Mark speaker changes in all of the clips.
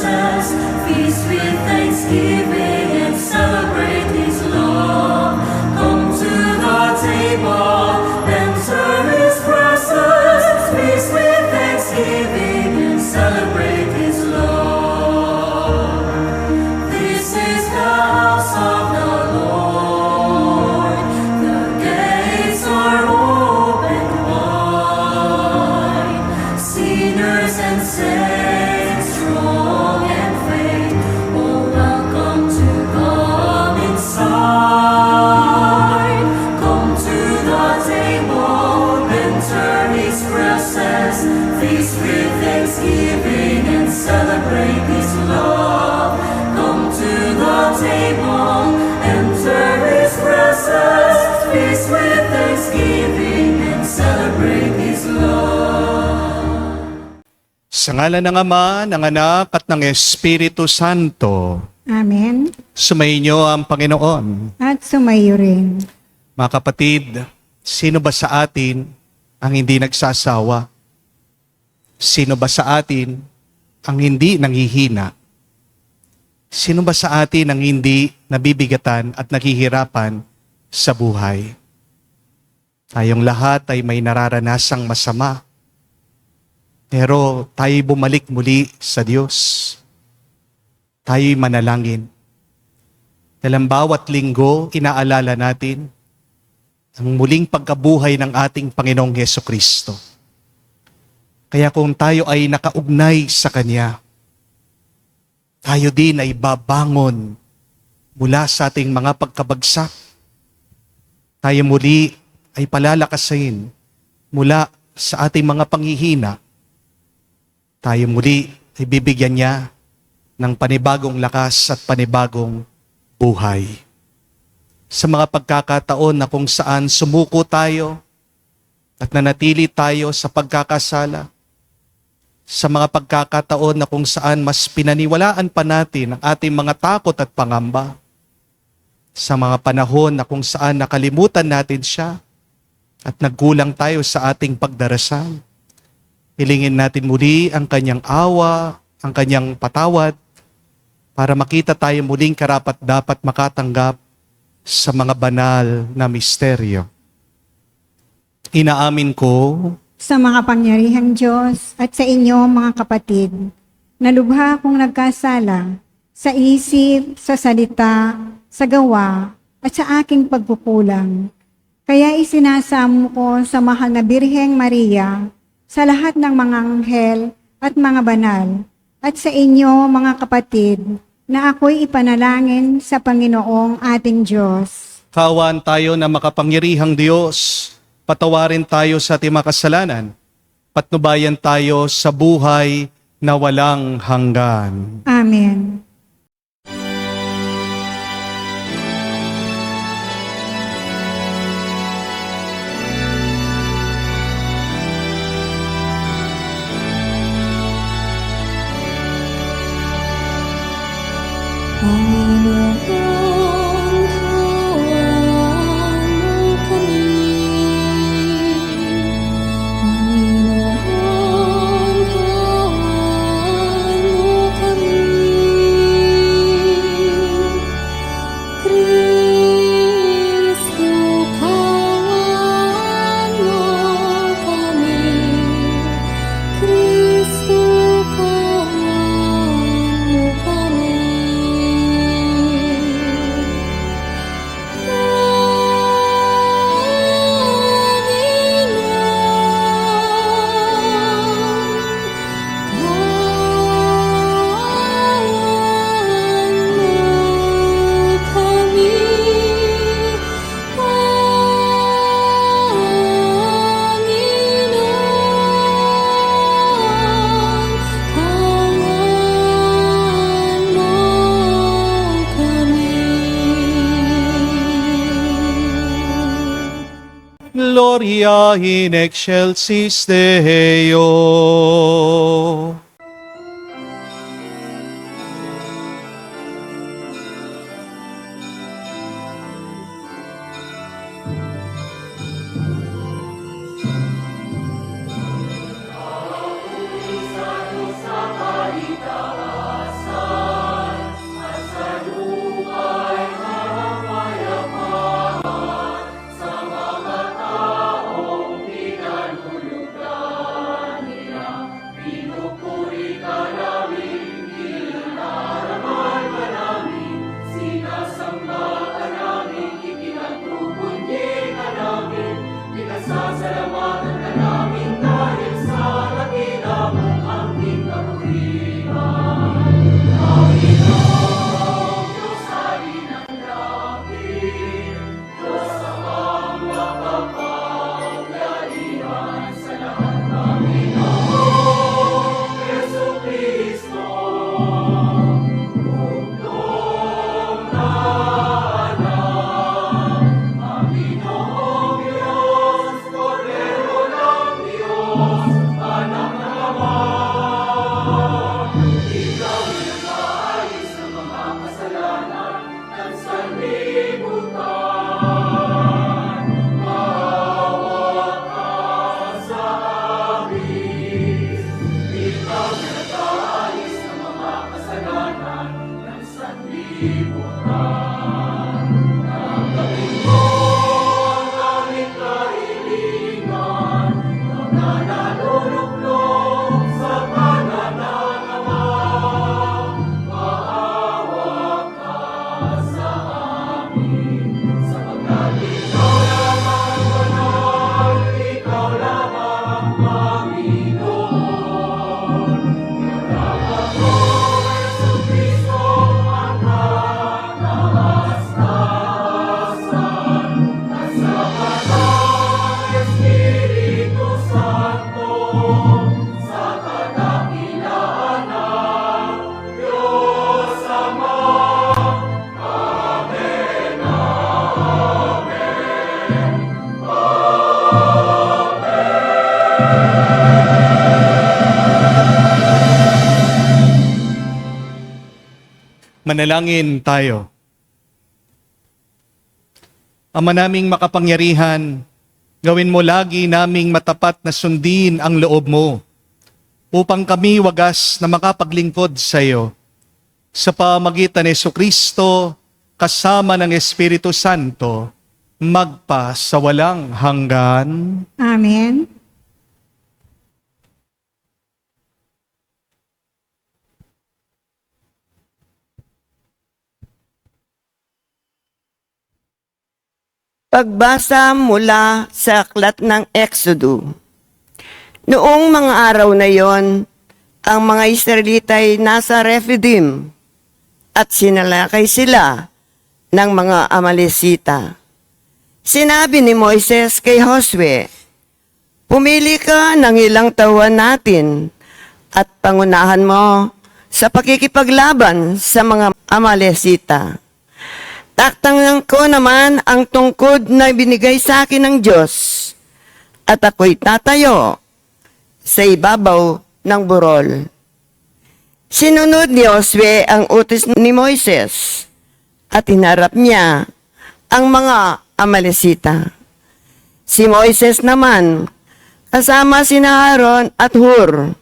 Speaker 1: expresses. Feast with thanksgiving and celebrate His love. Come to the table, enter His presence. Feast with thanksgiving and celebrate His love. This is the house of the Lord. The gates are open wide. Sinners and saints, strong and faint, all welcome to come inside. Come to the table, enter His presence. Feast with thanksgiving and celebrate His love. Come to the table, enter His presence. Feast with thanksgiving and celebrate His love.
Speaker 2: Sa ngalan ng Ama, ng Anak, at ng Espiritu Santo,
Speaker 3: Amen.
Speaker 2: sumainyo ang Panginoon.
Speaker 3: At sumayo rin.
Speaker 2: Mga kapatid, sino ba sa atin ang hindi nagsasawa? Sino ba sa atin ang hindi nanghihina? Sino ba sa atin ang hindi nabibigatan at naghihirapan sa buhay? Tayong lahat ay may nararanasang masama. Pero tayo'y bumalik muli sa Diyos. Tayo'y manalangin. Dalam bawat linggo, inaalala natin ang muling pagkabuhay ng ating Panginoong Hesukristo. Kaya kung tayo ay nakaugnay sa Kanya, tayo din ay babangon mula sa ating mga pagkabagsak. Tayo muli ay palalakasin mula sa ating mga panghihina. Tayo muli ay bibigyan niya ng panibagong lakas at panibagong buhay. Sa mga pagkakataon na kung saan sumuko tayo at nanatili tayo sa pagkakasala, sa mga pagkakataon na kung saan mas pinaniwalaan pa natin ang ating mga takot at pangamba, sa mga panahon na kung saan nakalimutan natin siya at nagkulang tayo sa ating pagdarasal, hilingin natin muli ang kanyang awa, ang kanyang patawad, para makita tayo muling karapat-dapat makatanggap sa mga banal na misteryo. Inaamin ko
Speaker 3: Sa mga pangyarihang Diyos at sa inyo mga kapatid, na lubha akong nagkasala sa isip, sa salita, sa gawa, at sa aking pagkukulang. Kaya isinasamo ko sa mahal na Birheng Maria, sa lahat ng mga anghel at mga banal, at sa inyo mga kapatid, na ako'y ipanalangin sa Panginoong ating Diyos.
Speaker 2: kaawaan tayo na makapangyarihang Diyos, patawarin tayo sa ating mga kasalanan, patnubayan tayo sa buhay na walang hanggan.
Speaker 3: Amen.
Speaker 2: Gloria in excelsis Deo. Manalangin tayo. Ama naming makapangyarihan, gawin mo lagi naming matapat na sundin ang loob mo upang kami wagas na makapaglingkod sa iyo. Sa pamagitan ni Jesucristo, kasama ng Espiritu Santo, magpa sa walang hanggan.
Speaker 3: Amen.
Speaker 4: Pagbasa mula sa aklat ng Exodo. Noong mga araw na yon, ang mga Israelita ay nasa Rephidim at sinalakay sila ng mga Amalesita. Sinabi ni Moises kay Josue, "Pumili ka ng ilang tauhan natin at pangunahan mo sa pakikipaglaban sa mga Amalesita. Taktangan ko naman ang tungkod na binigay sa akin ng Diyos at ako'y tatayo sa ibabaw ng burol." Sinunod ni Josue ang utos ni Moises at hinarap niya ang mga Amalesita. Si Moises naman, kasama sina Aaron at Hur,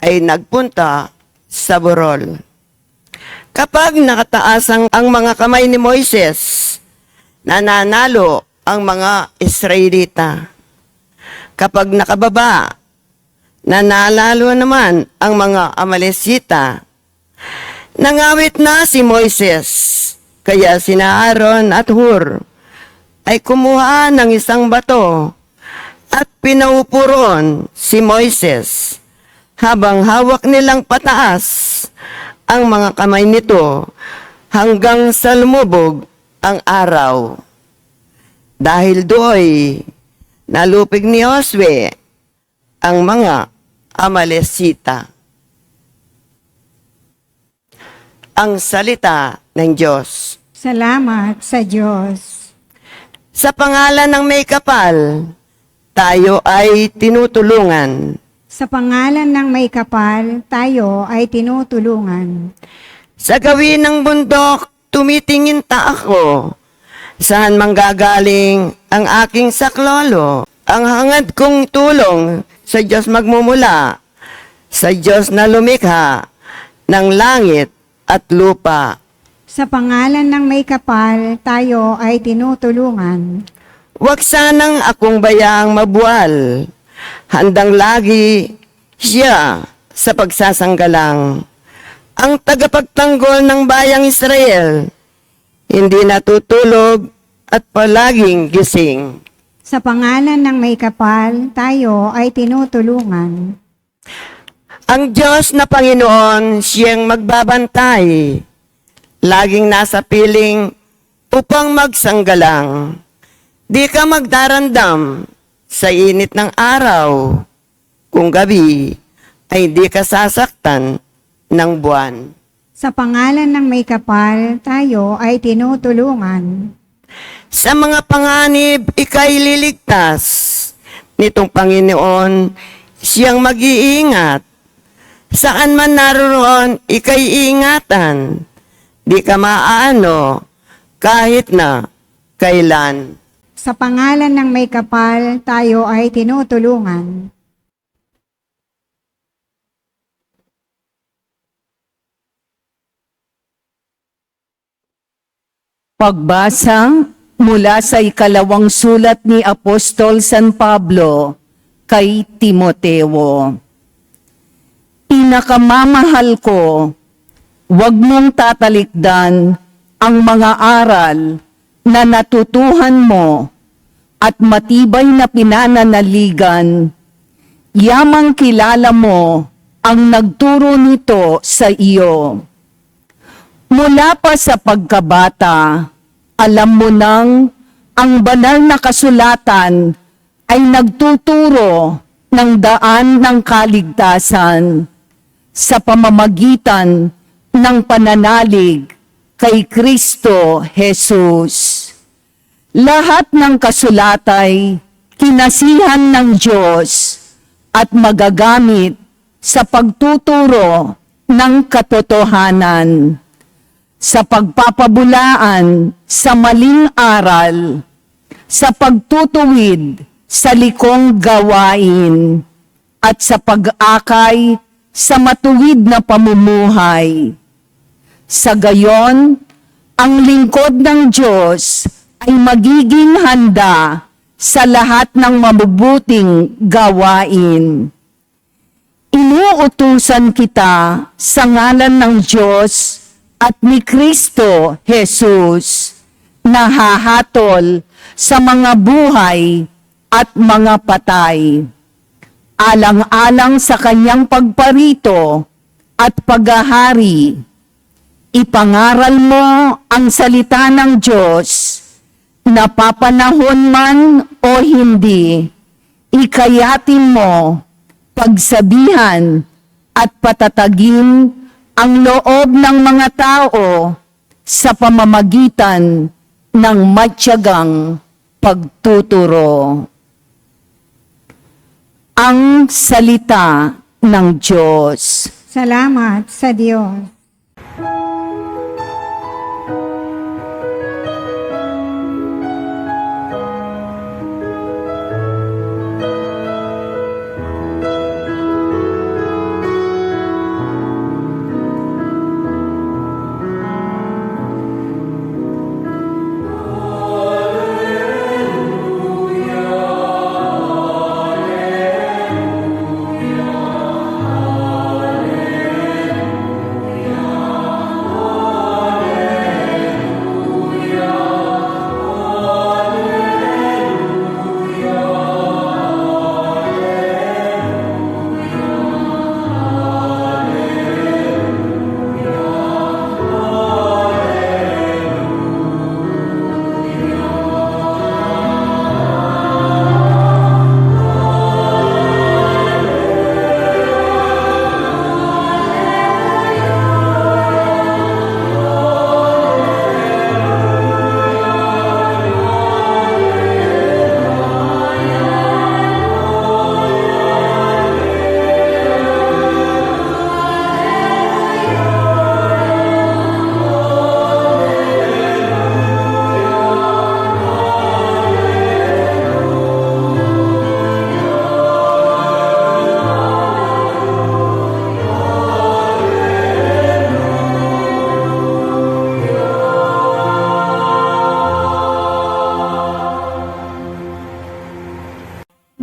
Speaker 4: ay nagpunta sa burol. Kapag nakataas ang mga kamay ni Moises, nananalo ang mga Israelita. Kapag nakababa, nanalalo naman ang mga Amalesita. Nangawit na si Moises, kaya sina Aaron at Hur ay kumuha ng isang bato at pinaupuron si Moises habang hawak nilang pataas ang mga kamay nito hanggang sa lumubog ang araw. Dahil do'y nalupig ni Josue ang mga Amalesita. Ang salita ng Diyos.
Speaker 3: Salamat sa Diyos.
Speaker 4: Sa pangalan ng may kapal, tayo ay tinutulungan.
Speaker 3: Sa pangalan ng may kapal, tayo ay tinutulungan.
Speaker 4: Sa gawin ng bundok, tumitingin ta ako. Saan manggagaling ang aking saklolo? Ang hangad kong tulong sa Diyos magmumula, sa Diyos na lumikha ng langit at lupa.
Speaker 3: Sa pangalan ng may kapal, tayo ay tinutulungan.
Speaker 4: Huwag sanang akong bayaang mabuwal. Handang lagi siya sa pagsasanggalang. Ang tagapagtanggol ng bayang Israel, hindi natutulog at palaging gising.
Speaker 3: Sa pangalan ng may kapal, tayo ay tinutulungan.
Speaker 4: Ang Diyos na Panginoon, siyang magbabantay. Laging nasa piling upang magsanggalang. Di ka magdarandam sa init ng araw, kung gabi ay di ka sasaktan ng buwan.
Speaker 3: Sa pangalan ng may kapal, tayo ay tinutulungan.
Speaker 4: Sa mga panganib, ika'y liligtas. Nitong Panginoon, siyang mag-iingat. Saan man naroon, ika'y ingatan. Di ka maaano, kahit na kailan.
Speaker 3: Sa pangalan ng may kapal, tayo ay tinutulungan.
Speaker 5: Pagbasa mula sa ikalawang sulat ni Apostol San Pablo kay Timoteo. Pinakamamahal ko, huwag mong tatalikdan ang mga aral na natutuhan mo at matibay na pinananaligan. Yamang kilala mo ang nagturo nito sa iyo. Mula pa sa pagkabata, alam mo nang ang banal na kasulatan ay nagtuturo ng daan ng kaligtasan sa pamamagitan ng pananalig kay Kristo Jesus. Lahat ng kasulatay kinasihan ng Diyos at magagamit sa pagtuturo ng katotohanan, sa pagpapabulaan sa maling aral, sa pagtutuwid sa likong gawain, at sa pag-akay sa matuwid na pamumuhay. Sa gayon, ang lingkod ng Diyos ay magiging handa sa lahat ng mabubuting gawain. Inuutusan kita sa ngalan ng Diyos at ni Kristo Jesus na hahatol sa mga buhay at mga patay, alang-alang sa kanyang pagparito at paghahari. Ipangaral mo ang salita ng Diyos, napapanahon man o hindi. Ikayatin mo, pagsabihan at patatagin ang loob ng mga tao sa pamamagitan ng matyagang pagtuturo. Ang salita ng Diyos.
Speaker 3: Salamat sa Diyos.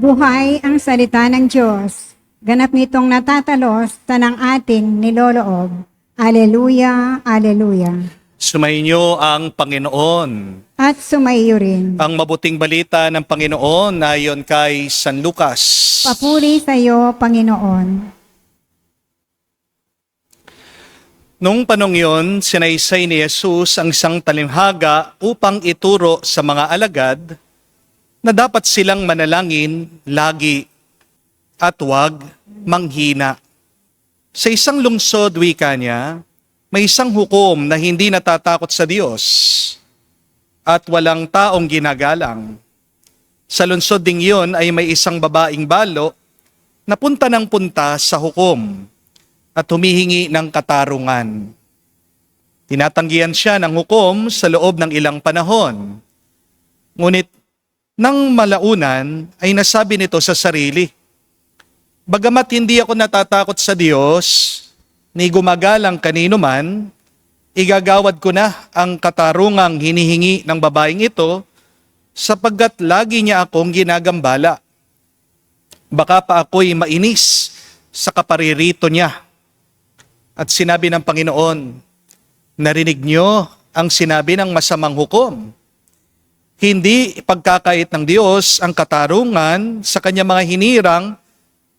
Speaker 3: Buhay ang salita ng Diyos. Ganap nitong natatalos tanang ating niloloob. Aleluya, aleluya.
Speaker 2: Sumainyo ang Panginoon.
Speaker 3: At sumaiyo rin.
Speaker 2: Ang mabuting balita ng Panginoon ayon kay San Lucas.
Speaker 3: Papuri sa iyo, Panginoon.
Speaker 2: Noong panong yon, sinaysay ni Jesus ang isang talimhaga upang ituro sa mga alagad na dapat silang manalangin lagi at huwag manghina. Sa isang lungsod, wika niya, may isang hukom na hindi natatakot sa Diyos at walang taong ginagalang. Sa lungsod ding yon ay may isang babaeng balo na punta ng punta sa hukom at humihingi ng katarungan. Tinatanggihan siya ng hukom sa loob ng ilang panahon. Ngunit nang malaunan ay nasabi nito sa sarili, bagamat hindi ako natatakot sa Diyos, ni gumagalang kanino man, igagawad ko na ang katarungang hinihingi ng babaeng ito sapagkat lagi niya akong ginagambala. Baka pa ako'y mainis sa kaparirito niya. At sinabi ng Panginoon, narinig niyo ang sinabi ng masamang hukom. Hindi pagkakait ng Diyos ang katarungan sa kanya mga hinirang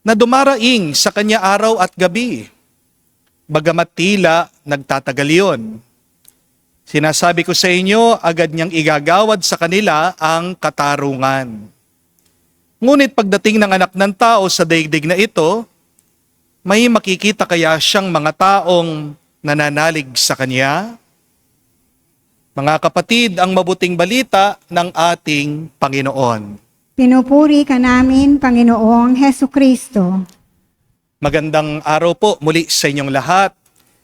Speaker 2: na dumaraing sa kanya araw at gabi. Bagamat tila nagtatagal yun. Sinasabi ko sa inyo, agad niyang igagawad sa kanila ang katarungan. Ngunit pagdating ng anak ng tao sa daigdig na ito, may makikita kaya siyang mga taong nananalig sa kanya? Mga kapatid, ang mabuting balita ng ating Panginoon.
Speaker 3: Pinupuri ka namin, Panginoong Hesu Kristo.
Speaker 2: Magandang araw po muli sa inyong lahat.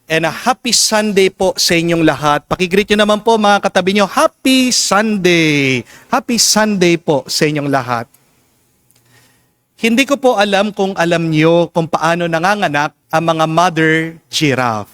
Speaker 2: And a happy Sunday po sa inyong lahat. Pakigreet nyo naman po mga katabi nyo, Happy Sunday! Happy Sunday po sa inyong lahat. Hindi ko po alam kung alam nyo kung paano nanganganak ang mga mother giraffe.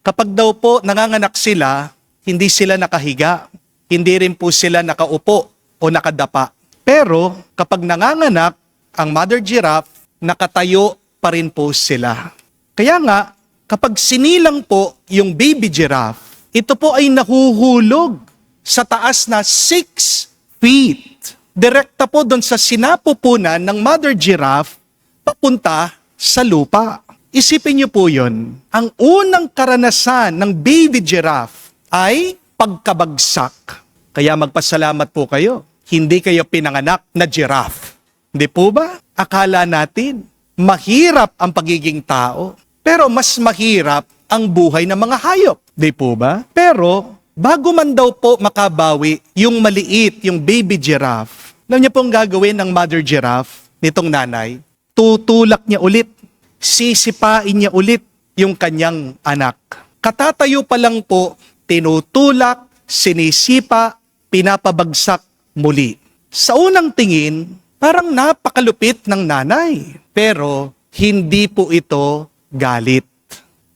Speaker 2: Kapag daw po nanganganak sila, hindi sila nakahiga, hindi rin po sila nakaupo o nakadapa. Pero kapag nanganganak ang mother giraffe, nakatayo pa rin po sila. Kaya nga, kapag sinilang po yung baby giraffe, ito po ay nahuhulog sa taas na 6 feet. Direkta po doon sa sinapupunan ng mother giraffe papunta sa lupa. Isipin niyo po yun. Ang unang karanasan ng baby giraffe ay pagkabagsak. Kaya magpasalamat po kayo. Hindi kayo pinanganak na giraffe. Hindi po ba? Akala natin, mahirap ang pagiging tao. Pero mas mahirap ang buhay ng mga hayop. Hindi po ba? Pero bago man daw po makabawi yung maliit, yung baby giraffe, alam niyo pong gagawin ng mother giraffe, nitong nanay, tutulak niya ulit, sisipain niya ulit yung kanyang anak. Katatayo pa lang po, tinutulak, sinisipa, pinapabagsak muli. Sa unang tingin, parang napakalupit ng nanay. Pero hindi po ito galit.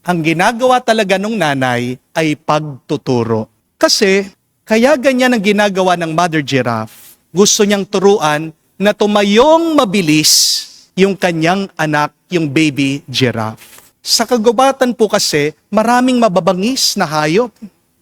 Speaker 2: Ang ginagawa talaga ng nanay ay pagtuturo. Kasi kaya ganyan ang ginagawa ng mother giraffe. Gusto niyang turuan na tumayong mabilis yung kanyang anak, yung baby giraffe. Sa kagubatan po kasi, maraming mababangis na hayop.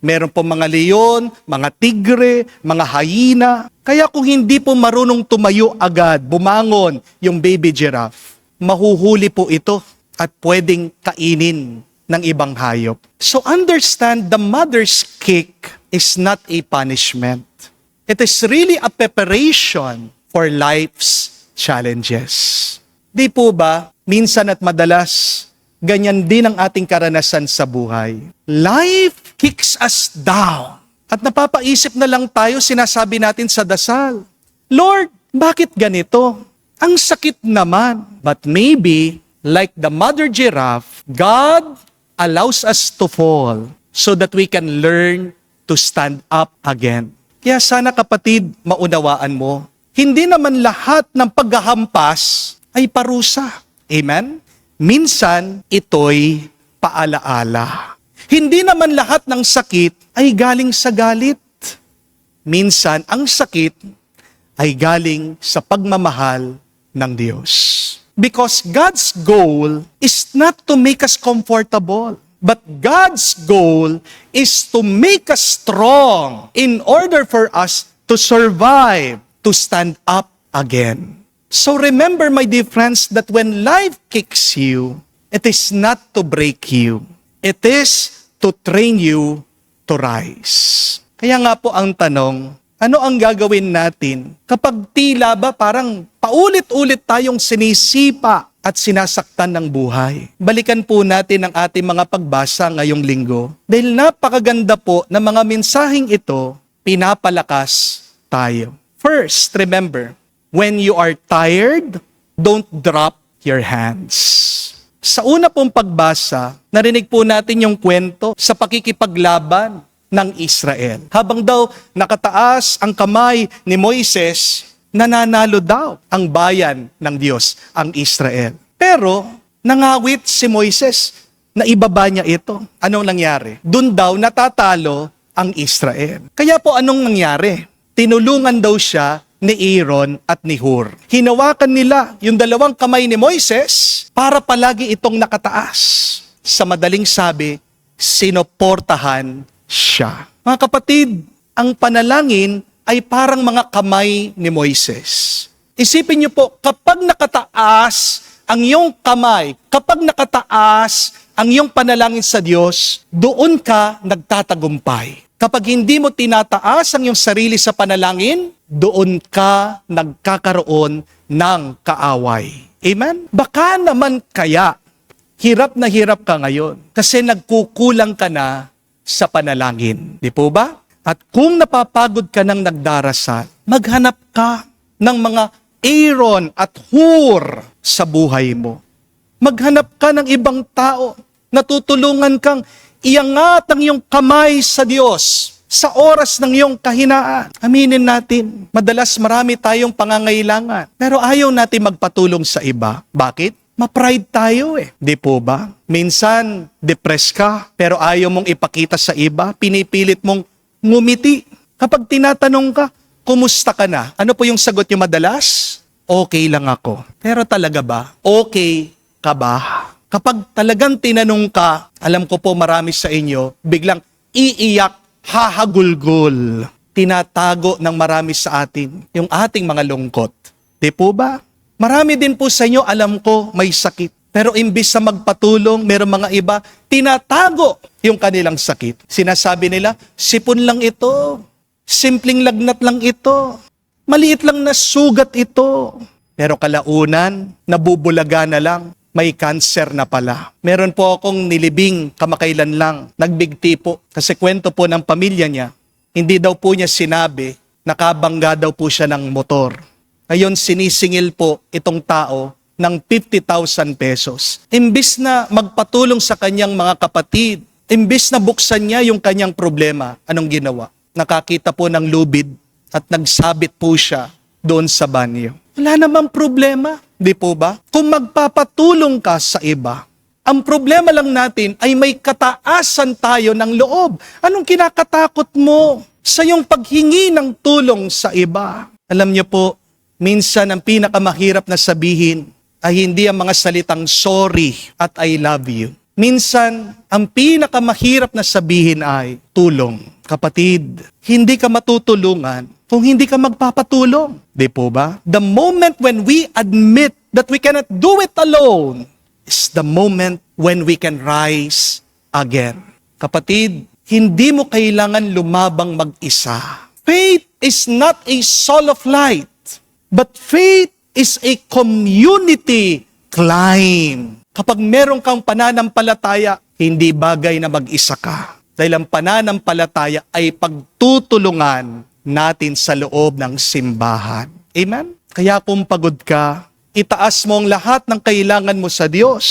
Speaker 2: Meron po mga leon, mga tigre, mga hyena. Kaya kung hindi po marunong tumayo agad, bumangon yung baby giraffe, mahuhuli po ito at pwedeng kainin ng ibang hayop. So understand, the mother's kick is not a punishment. It is really a preparation for life's challenges. Di po ba, minsan at madalas, ganyan din ang ating karanasan sa buhay. Life kicks us down. At napapaisip na lang tayo, sinasabi natin sa dasal, Lord, bakit ganito? Ang sakit naman. But maybe, like the mother giraffe, God allows us to fall so that we can learn to stand up again. Kaya sana kapatid, maunawaan mo, hindi naman lahat ng paghahampas ay parusa. Amen? Minsan, ito'y paalaala. Hindi naman lahat ng sakit ay galing sa galit. Minsan, ang sakit ay galing sa pagmamahal ng Diyos. Because God's goal is not to make us comfortable. But God's goal is to make us strong in order for us to survive, to stand up again. So remember, my dear friends, that when life kicks you, it is not to break you. It is to train you to rise. Kaya nga po ang tanong, ano ang gagawin natin kapag tila ba parang paulit-ulit tayong sinisipa at sinasaktan ng buhay? Balikan po natin ang ating mga pagbasa ngayong linggo. Dahil napakaganda po na mga mensaheng ito, pinapalakas tayo. First, remember, when you are tired, don't drop your hands. Sa una pong pagbasa, narinig po natin yung kwento sa pakikipaglaban ng Israel. Habang daw nakataas ang kamay ni Moises, nananalo daw ang bayan ng Diyos, ang Israel. Pero nangawit si Moises, naibaba niya ito. Anong nangyari? Doon daw natatalo ang Israel. Kaya po anong nangyari? Tinulungan daw siya ni Aaron at ni Hur. Hinawakan nila yung dalawang kamay ni Moises para palagi itong nakataas. Sa madaling sabi, sinoportahan siya. Mga kapatid, ang panalangin ay parang mga kamay ni Moises. Isipin niyo po, kapag nakataas ang iyong kamay, kapag nakataas ang iyong panalangin sa Diyos, doon ka nagtatagumpay. Kapag hindi mo tinataas ang iyong sarili sa panalangin, doon ka nagkakaroon ng kaaway. Amen? Baka naman kaya, hirap na hirap ka ngayon kasi nagkukulang ka na sa panalangin. Di po ba? At kung napapagod ka ng nagdarasal, maghanap ka ng mga Aaron at Hur sa buhay mo. Maghanap ka ng ibang tao na tutulungan kang iangat ang iyong kamay sa Diyos sa oras ng iyong kahinaan. Aminin natin, madalas marami tayong pangangailangan, pero ayaw natin magpatulong sa iba. Bakit? Ma-pride tayo Di po ba? Minsan, depressed ka, pero ayaw mong ipakita sa iba, pinipilit mong ngumiti. Kapag tinatanong ka, kumusta ka na? Ano po yung sagot niyo madalas? Okay lang ako. Pero talaga ba? Okay ka ba? Kapag talagang tinanong ka, alam ko po marami sa inyo, biglang iiyak, hahagulgol. Tinatago ng marami sa atin yung ating mga lungkot. Di po ba? Marami din po sa inyo, alam ko, may sakit. Pero imbis na magpatulong, meron mga iba, tinatago yung kanilang sakit. Sinasabi nila, sipon lang ito. Simpleng lagnat lang ito. Maliit lang na sugat ito. Pero kalaunan, nabubulaga na lang. May cancer na pala. Meron po akong nilibing kamakailan lang. Nagbigti po. Kasi kwento po ng pamilya niya, hindi daw po niya sinabi, nakabangga daw po siya ng motor. Ngayon sinisingil po itong tao ng 50,000 pesos. Imbis na magpatulong sa kanyang mga kapatid, imbis na buksan niya yung kanyang problema, anong ginawa? Nakakita po ng lubid at nagsabit po siya doon sa banyo. Wala namang problema, di po ba? Kung magpapatulong ka sa iba, ang problema lang natin ay may kataasan tayo ng loob. Anong kinakatakot mo sa iyong paghingi ng tulong sa iba? Alam niyo po, minsan ang pinakamahirap na sabihin ay hindi ang mga salitang sorry at I love you. Minsan, ang pinakamahirap na sabihin ay tulong. Kapatid, hindi ka matutulungan kung hindi ka magpapatulong. Di po ba? The moment when we admit that we cannot do it alone is the moment when we can rise again. Kapatid, hindi mo kailangan lumabang mag-isa. Faith is not a soul of light, but faith is a community climb. Kapag meron kang pananampalataya, hindi bagay na mag-isa ka. Dahil ang pananampalataya ay pagtutulungan natin sa loob ng simbahan. Amen? Kaya kung pagod ka, itaas mo ang lahat ng kailangan mo sa Diyos.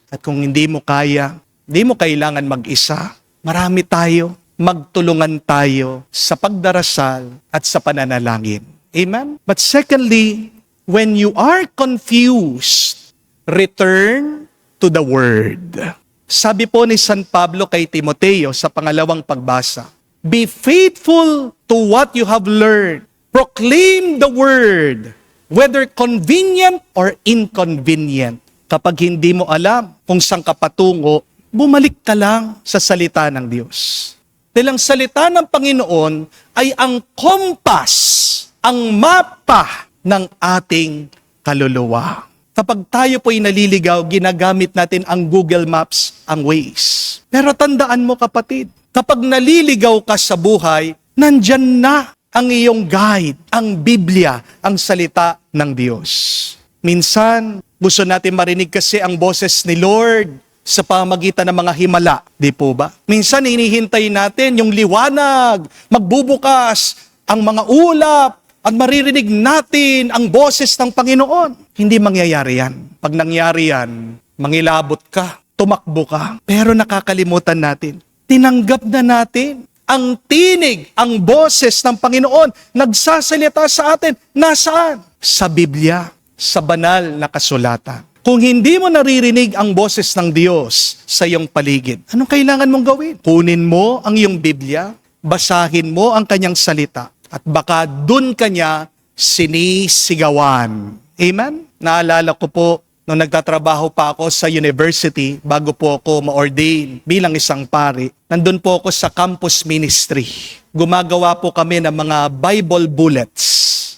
Speaker 2: At kung hindi mo kaya, hindi mo kailangan mag-isa. Marami tayo, magtulungan tayo sa pagdarasal at sa pananalangin. Amen? But secondly, when you are confused, return to the Word. Sabi po ni San Pablo kay Timoteo sa pangalawang pagbasa, be faithful to what you have learned. Proclaim the Word, whether convenient or inconvenient. Kapag hindi mo alam kung saan ka patungo, bumalik ka lang sa salita ng Diyos. Dahil ang salita ng Panginoon ay ang kompas, ang mapa ng ating kaluluwa. Kapag tayo po'y naliligaw, ginagamit natin ang Google Maps, ang Waze. Pero tandaan mo kapatid, kapag naliligaw ka sa buhay, nandyan na ang iyong guide, ang Biblia, ang salita ng Diyos. Minsan, gusto natin marinig kasi ang boses ni Lord sa pamagitan ng mga himala, di po ba? Minsan, hinihintay natin yung liwanag, magbubukas ang mga ulap, at maririnig natin ang boses ng Panginoon. Hindi mangyayari yan. Pag nangyari yan, mangilabot ka, tumakbo ka. Pero nakakalimutan natin, tinanggap na natin ang tinig, ang boses ng Panginoon, nagsasalita sa atin. Nasaan? Sa Biblia, sa banal na kasulatan. Kung hindi mo naririnig ang boses ng Diyos sa iyong paligid, anong kailangan mong gawin? Kunin mo ang iyong Biblia, basahin mo ang kanyang salita, at baka dun kanya sinisigawan. Amen? Naalala ko po, nung nagtatrabaho pa ako sa university, bago po ako ma-ordain bilang isang pari, nandun po ako sa campus ministry. Gumagawa po kami ng mga Bible bullets.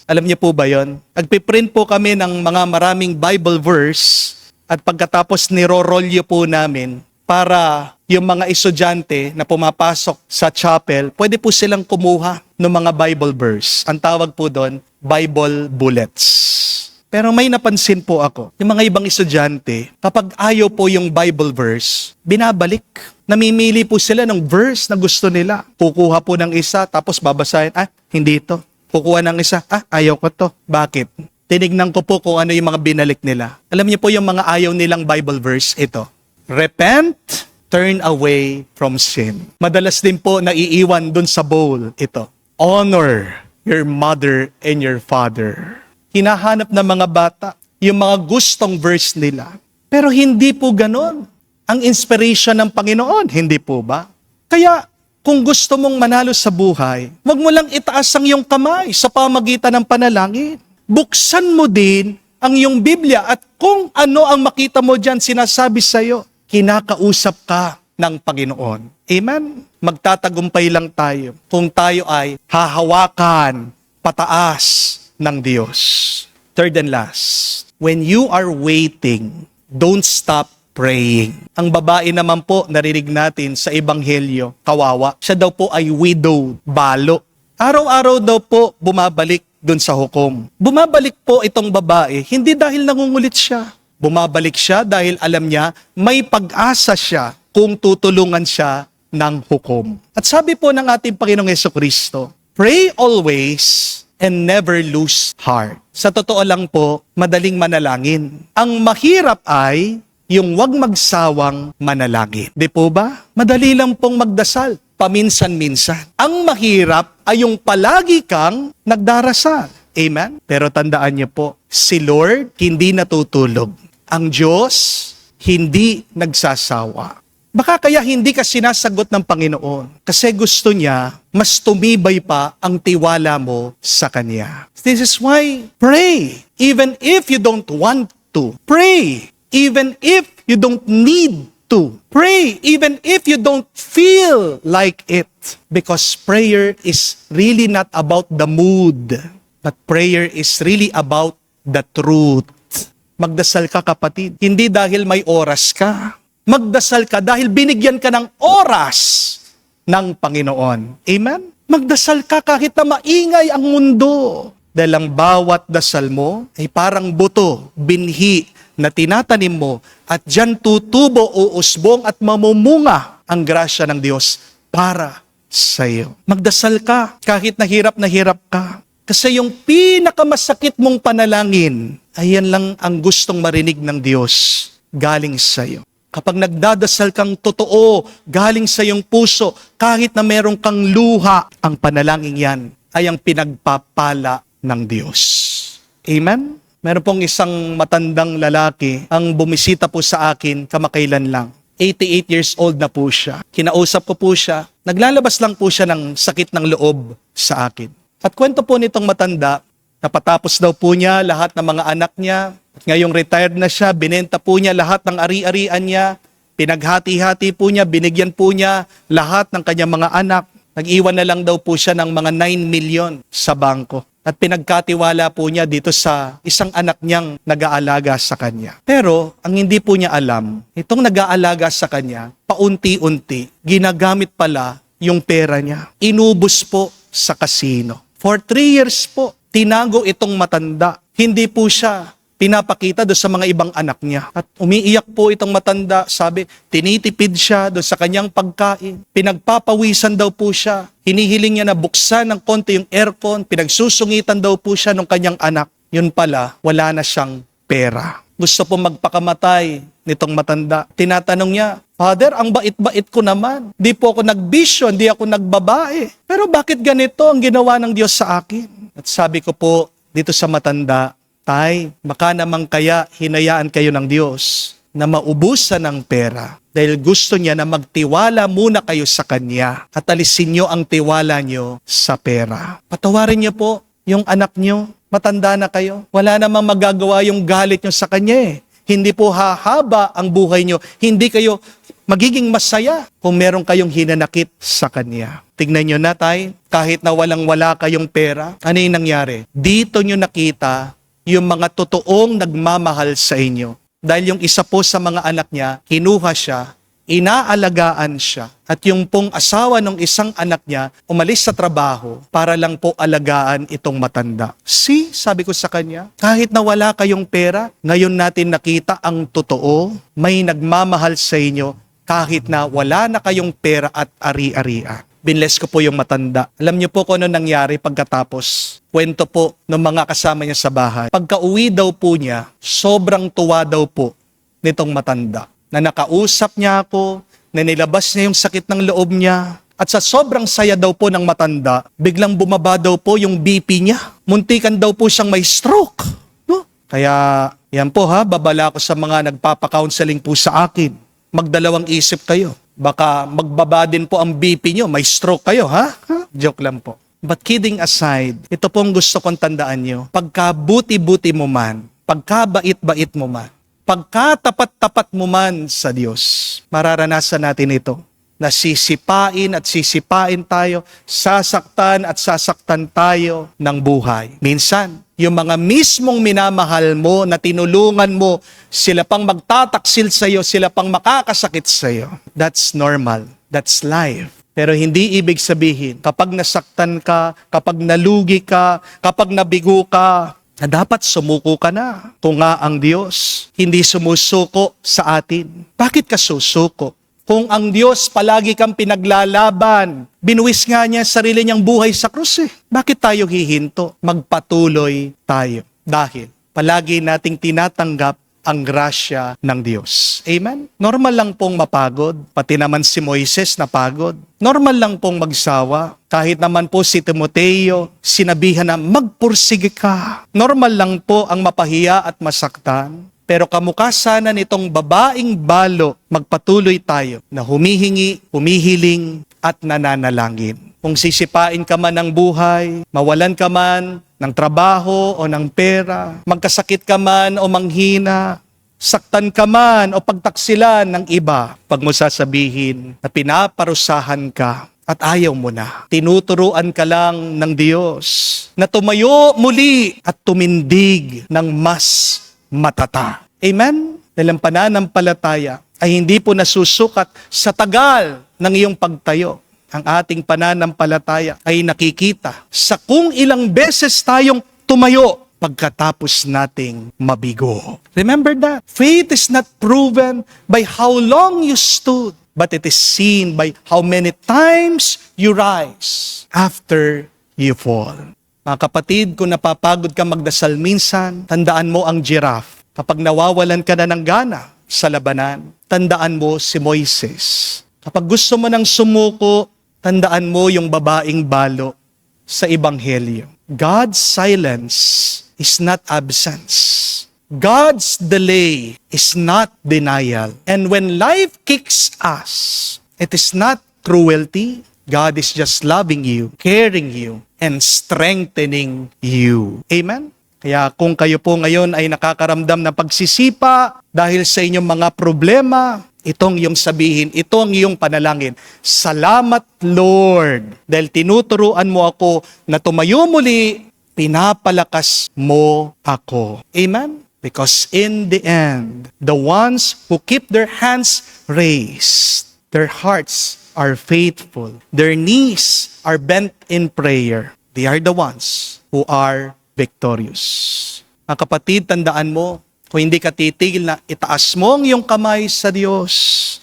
Speaker 2: Alam niyo po ba yon? Nagpiprint po kami ng mga maraming Bible verse at pagkatapos nirorolyo po namin para yung mga estudyante na pumapasok sa chapel, pwede po silang kumuha ng mga Bible verse. Ang tawag po doon, Bible bullets. Pero may napansin po ako, yung mga ibang estudyante, kapag ayaw po yung Bible verse, binabalik. Namimili po sila ng verse na gusto nila. Kukuha po ng isa, tapos babasahin, hindi ito. Kukuha ng isa, ayaw ko to. Bakit? Tinignan ko po kung ano yung mga binalik nila. Alam niyo po yung mga ayaw nilang Bible verse, ito. Repent, turn away from sin. Madalas din po naiiwan dun sa bowl, ito. Honor your mother and your father. Hinahanap ng mga bata yung mga gustong verse nila. Pero hindi po ganon ang inspiration ng Panginoon, hindi po ba? Kaya, kung gusto mong manalo sa buhay, wag mo lang itaas ang iyong kamay sa pamagitan ng panalangin. Buksan mo din ang iyong Biblia at kung ano ang makita mo dyan, sinasabi sa iyo, kinakausap ka ng Panginoon. Amen? Magtatagumpay lang tayo kung tayo ay hahawakan pataas ng Diyos. Third and last, when you are waiting, don't stop praying. Ang babae naman po, narinig natin sa Ebanghelyo, kawawa. Siya daw po ay widow, balo. Araw-araw daw po bumabalik dun sa hukom. Bumabalik po itong babae, hindi dahil nangungulit siya. Bumabalik siya dahil alam niya, may pag-asa siya kung tutulungan siya ng hukom. At sabi po ng ating Panginoong Jesucristo, pray always and never lose heart. Sa totoo lang po, madaling manalangin. Ang mahirap ay yung wag magsawang manalangin. Di po ba? Madali lang pong magdasal, paminsan-minsan. Ang mahirap ay yung palagi kang nagdarasal. Amen? Pero tandaan niyo po, si Lord hindi natutulog. Ang Diyos hindi nagsasawa. Baka kaya hindi ka sinasagot ng Panginoon kasi gusto niya mas tumibay pa ang tiwala mo sa Kanya. This is why pray even if you don't want to. Pray even if you don't need to. Pray even if you don't feel like it. Because prayer is really not about the mood, but prayer is really about the truth. Magdasal ka, kapatid. Hindi dahil may oras ka. Magdasal ka dahil binigyan ka ng oras ng Panginoon. Amen? Magdasal ka kahit na maingay ang mundo. Dahil ang bawat dasal mo ay parang buto, binhi, na tinatanim mo at dyan tutubo o usbong at mamumunga ang grasya ng Diyos para sa iyo. Magdasal ka kahit na hirap ka. Kasi yung pinakamasakit mong panalangin, ayan lang ang gustong marinig ng Diyos galing sa iyo. Kapag nagdadasal kang totoo, galing sa iyong puso, kahit na meron kang luha, ang panalangin yan ay ang pinagpapala ng Diyos. Amen? Meron pong isang matandang lalaki ang bumisita po sa akin kamakailan lang. 88 years old na po siya. Kinausap ko po siya. Naglalabas lang po siya ng sakit ng loob sa akin. At kwento po nitong matanda, napatapos daw po niya lahat ng mga anak niya. At ngayong retired na siya, binenta po niya lahat ng ari-arian niya. Pinaghati-hati po niya, binigyan po niya lahat ng kanyang mga anak. Nag-iwan na lang daw po siya ng mga 9 million sa bangko. At pinagkatiwala po niya dito sa isang anak niyang nag-aalaga sa kanya. Pero ang hindi po niya alam, itong nag-aalaga sa kanya, paunti-unti, ginagamit pala yung pera niya. Inubos po sa kasino. For 3 years po, tinago itong matanda. Hindi po siya pinapakita doon sa mga ibang anak niya. At umiiyak po itong matanda. Sabi, tinitipid siya doon sa kanyang pagkain. Pinagpapawisan daw po siya. Hinihiling niya na buksan ng konti yung aircon. Pinagsusungitan daw po siya ng kanyang anak. Yun pala, wala na siyang pera. Gusto po magpakamatay nitong matanda. Tinatanong niya, Father, ang bait-bait ko naman. Di po ako nagbisyo, di ako nagbabae. Pero bakit ganito ang ginawa ng Diyos sa akin? At sabi ko po dito sa matanda, Tay, baka naman kaya hinayaan kayo ng Diyos na maubusan ng pera dahil gusto niya na magtiwala muna kayo sa Kanya at alisin niyo ang tiwala niyo sa pera. Patawarin niyo po yung anak niyo. Matanda na kayo. Wala namang magagawa yung galit niyo sa Kanya eh. Hindi po hahaba ang buhay niyo. Hindi kayo magiging masaya kung meron kayong hinanakit sa Kanya. Tignan niyo na, Tay, kahit na walang-wala kayong pera, ano yung nangyari? Dito niyo nakita yung mga totoong nagmamahal sa inyo. Dahil yung isa po sa mga anak niya, kinuha siya, inaalagaan siya. At yung pong asawa ng isang anak niya, umalis sa trabaho para lang po alagaan itong matanda. See, sabi ko sa kanya, kahit na wala kayong pera, ngayon natin nakita ang totoo, may nagmamahal sa inyo kahit na wala na kayong pera at ari-arian. Binless ko po yung matanda. Alam niyo po kung ano nangyari pagkatapos. Kwento po ng mga kasama niya sa bahay. Pagka-uwi daw po niya, sobrang tuwa daw po nitong matanda. Na nakausap niya ako, na nilabas niya yung sakit ng loob niya. At sa sobrang saya daw po ng matanda, biglang bumaba daw po yung BP niya. Muntikan daw po siyang may stroke. No? Kaya yan po ha, babala ko sa mga nagpapa-counseling po sa akin. Magdalawang isip kayo. Baka magbaba din po ang BP nyo, may stroke kayo, ha? Joke lang po. But kidding aside, ito pong gusto kong tandaan nyo. Pagkabuti-buti mo man, pagkabait-bait mo man, pagkatapat-tapat mo man sa Diyos, mararanasan natin ito. Na sisipain at sisipain tayo, sasaktan at sasaktan tayo ng buhay. Minsan, yung mga mismong minamahal mo na tinulungan mo, sila pang magtataksil sa iyo, sila pang makakasakit sa iyo. That's normal. That's life. Pero hindi ibig sabihin, kapag nasaktan ka, kapag nalugi ka, kapag nabigo ka, na dapat sumuko ka na. Kung nga ang Diyos hindi sumusuko sa atin, bakit ka susuko? Kung ang Diyos palagi kang pinaglalaban, binuwis nga niya sarili niyang buhay sa krus eh. Bakit tayo hihinto? Magpatuloy tayo. Dahil palagi nating tinatanggap ang grasya ng Diyos. Amen? Normal lang pong mapagod. Pati naman si Moises napagod. Normal lang pong magsawa. Kahit naman po si Timoteo, sinabihan na magpursige ka. Normal lang po ang mapahiya at masaktan. Pero kamukha sana nitong babaeng balo, magpatuloy tayo na humihingi, humihiling at nananalangin. Kung sisipain ka man ng buhay, mawalan ka man ng trabaho o ng pera, magkasakit ka man o manghina, saktan ka man o pagtaksilan ng iba, pag mo sasabihin na pinaparusahan ka at ayaw mo na. Tinuturuan ka lang ng Diyos na tumayo muli at tumindig ng mas matata. Amen? Dahil ang pananampalataya ay hindi po nasusukat sa tagal ng iyong pagtayo. Ang ating pananampalataya ay nakikita sa kung ilang beses tayong tumayo pagkatapos nating mabigo. Remember that? Faith is not proven by how long you stood, but it is seen by how many times you rise after you fall. Mga kapatid, kung napapagod ka magdasal minsan, tandaan mo ang giraffe. Kapag nawawalan ka na ng gana sa labanan, tandaan mo si Moises. Kapag gusto mo nang sumuko, tandaan mo yung babaeng balo sa Ebanghelyo. God's silence is not absence. God's delay is not denial. And when life kicks us, it is not cruelty. God is just loving you, caring you, and strengthening you. Amen? Kaya kung kayo po ngayon ay nakakaramdam ng pagsisipa dahil sa inyong mga problema, itong iyong sabihin, itong iyong panalangin, salamat Lord, dahil tinuturuan mo ako na tumayo muli, pinapalakas mo ako. Amen? Because in the end, the ones who keep their hands raised, their hearts are faithful, their knees are bent in prayer, they are the ones who are victorious. Mga kapatid, tandaan mo, kung hindi ka titigil na itaas mo ang iyong kamay sa Diyos,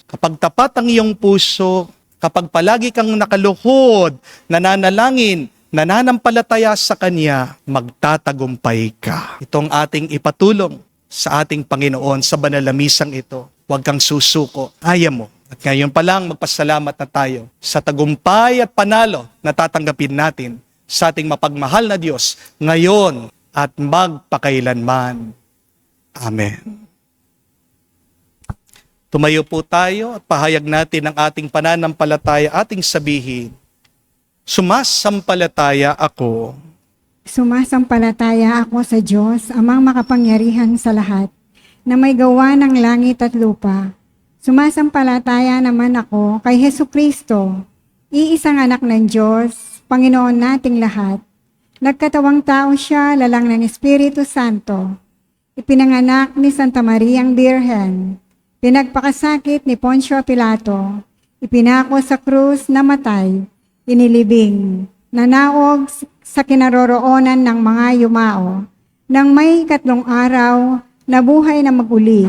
Speaker 2: kapag tapat ang iyong puso, kapag palagi kang nakaluhod, nananalangin, nananampalataya sa Kanya, magtatagumpay ka. Itong ating ipatulong sa ating Panginoon sa banal na misang ito. Huwag kang susuko. Kaya mo. At ngayon pa lang, magpasalamat na tayo sa tagumpay at panalo na tatanggapin natin sa ating mapagmahal na Diyos ngayon at magpakailanman. Amen. Tumayo po tayo at pahayag natin ang ating pananampalataya, ating sabihin, sumasampalataya ako.
Speaker 3: Sumasampalataya ako sa Diyos, amang makapangyarihan sa lahat, na may gawa ng langit at lupa. Sumasampalataya naman ako kay Hesukristo, iisang anak ng Diyos, Panginoon nating lahat. Nagkatawang tao siya, lalang ng Espiritu Santo. Ipinanganak ni Santa Mariang Birhen. Pinagpakasakit ni Poncio Pilato. Ipinako sa krus, namatay. Inilibing. Nanaog sa kinaroroonan ng mga yumao. Nang may 3 araw, nabuhay na maguli.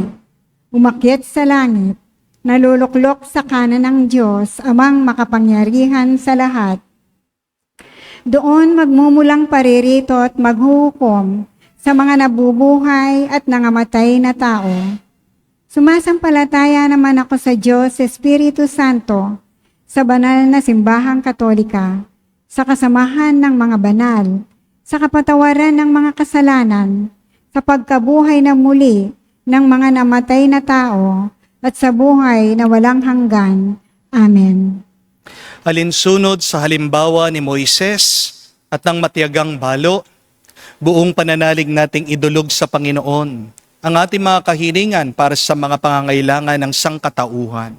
Speaker 3: Umakyat sa langit. Naluluklok sa kanan ng Diyos, amang makapangyarihan sa lahat. Doon magmumulang paririto at maghuhukom sa mga nabubuhay at nangamatay na tao. Sumasampalataya naman ako sa Diyos, Espiritu Santo, sa banal na simbahang katolika, sa kasamahan ng mga banal, sa kapatawaran ng mga kasalanan, sa pagkabuhay na muli ng mga namatay na tao, at sa buhay na walang hanggan. Amen.
Speaker 2: Alinsunod sa halimbawa ni Moises at ng matiyagang balo, buong pananalig nating idulog sa Panginoon ang ating mga kahilingan para sa mga pangangailangan ng sangkatauhan.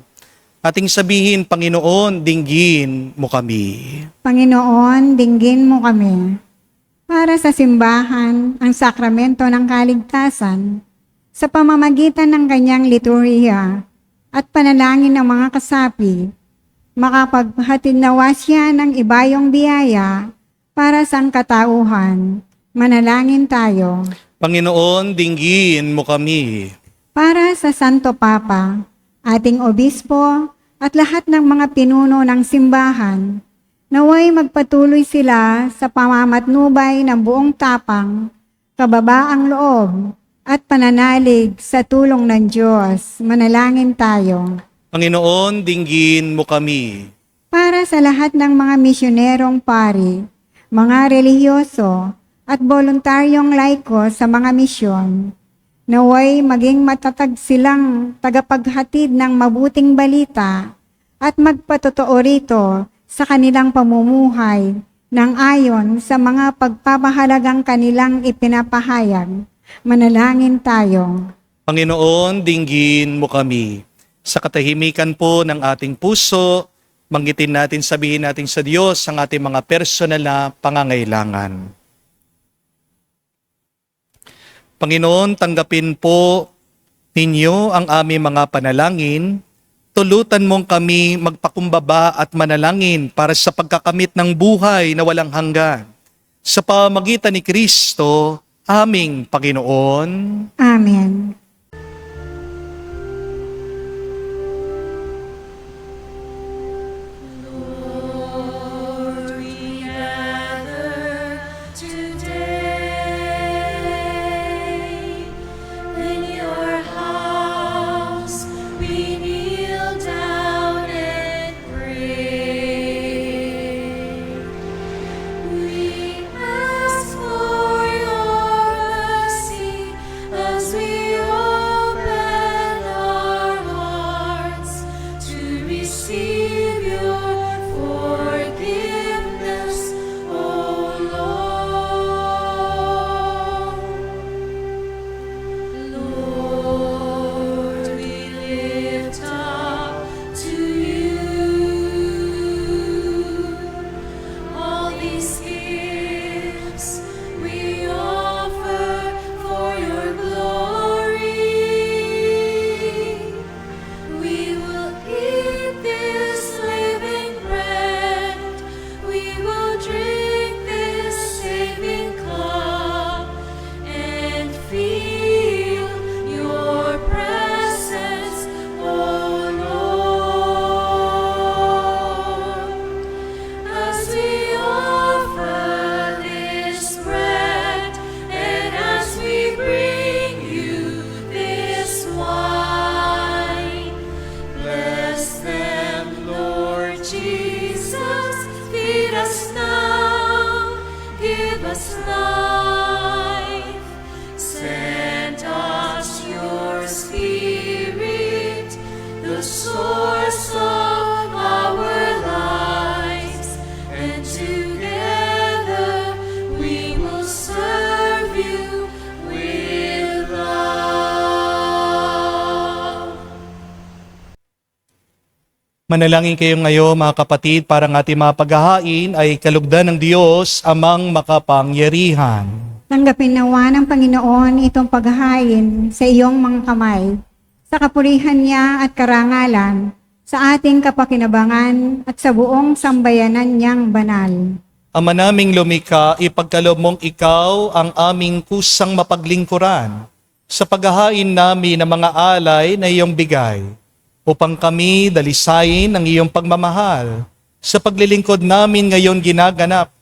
Speaker 2: Ating sabihin, Panginoon, dinggin mo kami.
Speaker 3: Panginoon, dinggin mo kami. Para sa simbahan, ang sakramento ng kaligtasan, sa pamamagitan ng kanyang liturhiya at panalangin ng mga kasapi, makapaghatid nawa siya ng ibayong biyaya para sa katauhan. Manalangin tayo.
Speaker 2: Panginoon, dinggin mo kami.
Speaker 3: Para sa Santo Papa, ating obispo at lahat ng mga pinuno ng simbahan, naway magpatuloy sila sa pamamatnubay ng buong tapang, kababaang loob, at pananalig sa tulong ng Diyos. Manalangin tayo.
Speaker 2: Panginoon, dinggin mo kami.
Speaker 3: Para sa lahat ng mga misyonerong pari, mga relihiyoso, at voluntaryong laiko sa mga misyon, naway maging matatag silang tagapaghatid ng mabuting balita at magpatotoo rito sa kanilang pamumuhay ng ayon sa mga pagpapahalagang kanilang ipinapahayag. Manalangin tayo.
Speaker 2: Panginoon, dinggin mo kami. Sa katahimikan po ng ating puso, banggitin natin, sabihin natin sa Diyos ang ating mga personal na pangangailangan. Panginoon, tanggapin po ninyo ang aming mga panalangin. Tulutan mong kami magpakumbaba at manalangin para sa pagkakamit ng buhay na walang hanggan. Sa pamamagitan ni Kristo, aming Panginoon.
Speaker 3: Amen.
Speaker 1: Lord, we gather today in your house. We kneel down and pray. We ask for your mercy as we open our hearts to receive your forgiveness, O Lord. Lord, we lift up to you all these gifts we offer for your glory. We will eat this living bread. We will drink this saving cup and feel your presence, O Lord. As we offer this bread and as we bring you this wine, bless them, Lord Jesus. Feed us now, give us life. source of our lives, and together we will serve you with love.
Speaker 2: Manalangin kayo ngayon mga kapatid para ang ating mga paghahain ay kalugdan ng Diyos amang makapangyarihan.
Speaker 3: Tanggapin nawa ng Panginoon itong paghahain sa iyong mga kamay, sa kapurihan niya at karangalan, sa ating kapakinabangan at sa buong sambayanan niyang banal.
Speaker 2: Ama naming lumikha, ipagkaloob mong ikaw ang aming kusang mapaglingkuran sa paghahain namin ng mga alay na iyong bigay, upang kami dalisayin ang iyong pagmamahal. Sa paglilingkod namin ngayon ginaganap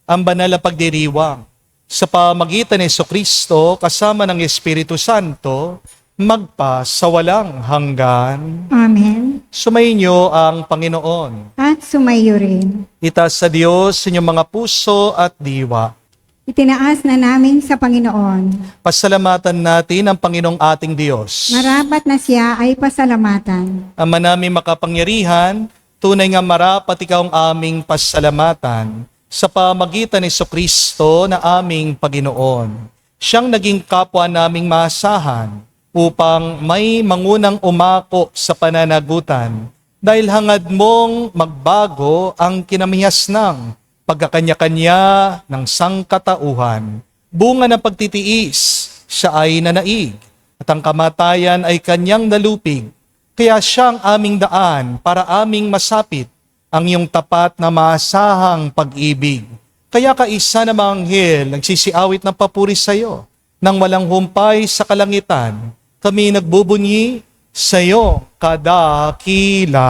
Speaker 2: ang banal na pagdiriwang. Sa pamagitan ni Jesucristo kasama ng Espiritu Santo, magpa sa walang hanggan.
Speaker 3: Amen.
Speaker 2: Sumainyo ang Panginoon.
Speaker 3: At sumayo rin.
Speaker 2: Itaas sa Diyos inyong mga puso at diwa.
Speaker 3: Itinaas na namin sa Panginoon.
Speaker 2: Pasalamatan natin ang Panginoong ating Diyos.
Speaker 3: Marapat na siya ay pasalamatan.
Speaker 2: Ama namin makapangyarihan, tunay nga marapat ikaw ang aming pasalamatan sa pamagitan ni Jesucristo na aming Panginoon. Siyang naging kapwa naming maasahan upang may mangunang umako sa pananagutan dahil hangad mong magbago ang kinamihas ng pagkakanya-kanya ng sangkatauhan. Bunga ng pagtitiis, siya ay nanaig, at ang kamatayan ay kanyang nalupig. Kaya siya ang aming daan para aming masapit ang iyong tapat na maasahang pag-ibig. Kaya kaisa na mga anghel nagsisiawit ng papuri sa iyo. Nang walang humpay sa kalangitan, kami nagbubunyi sa iyo kadakilaan.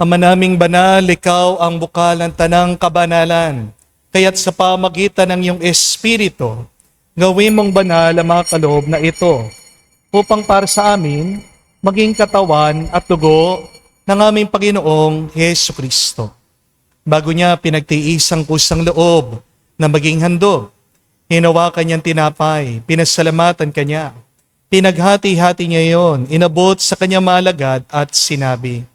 Speaker 2: Ama naming banal, ikaw ang bukal ng tanang kabanalan. Kaya't sa pamagitan ng iyong Espiritu, gawin mong banal ang mga kaloob na ito, upang para sa amin, maging katawan at dugo ng aming Panginoong Hesu Kristo. Bago niya pinagtiis ang kusang loob na maging handog, hinawakan niyang tinapay, pinasalamatan kanya. Pinaghati-hati niya yon, inabot sa kanyang malagad at sinabi,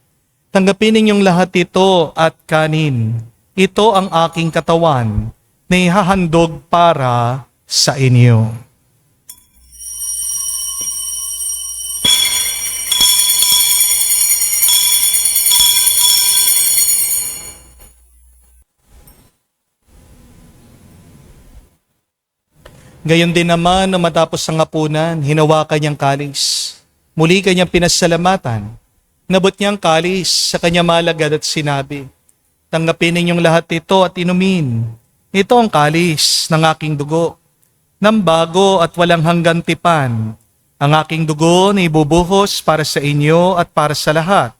Speaker 2: tanggapin ninyong lahat ito at kanin. Ito ang aking katawan na ihahandog para sa inyo. Gayon din naman na matapos ang hapunan, hinawakan niyang kalis. Muli kanyang pinasalamatan. Nabot niyang kalis sa kanyang malagad at sinabi, tanggapin ninyong lahat ito at inumin. Ito ang kalis ng aking dugo, ng bago at walang hanggang tipan. Ang aking dugo na ibubuhos para sa inyo at para sa lahat.